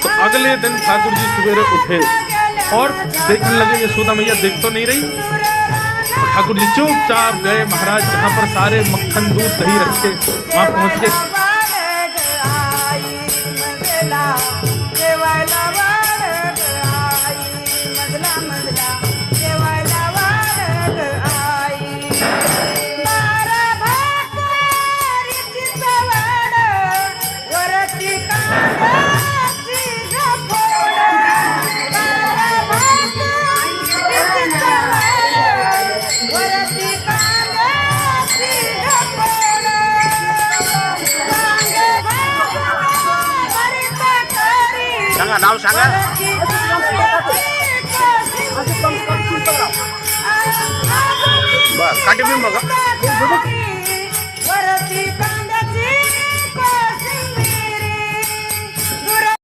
तो अगले दिन ठाकुर जी सवेरे उठे और देखने लगे यशोदा मैया देख तो नहीं रही। तो ठाकुर जी चुपचाप गए महाराज जहाँ पर सारे मक्खन दूध दही रखे वहां पहुंच गए। सांगा नाव सांगा। बर काटे बघा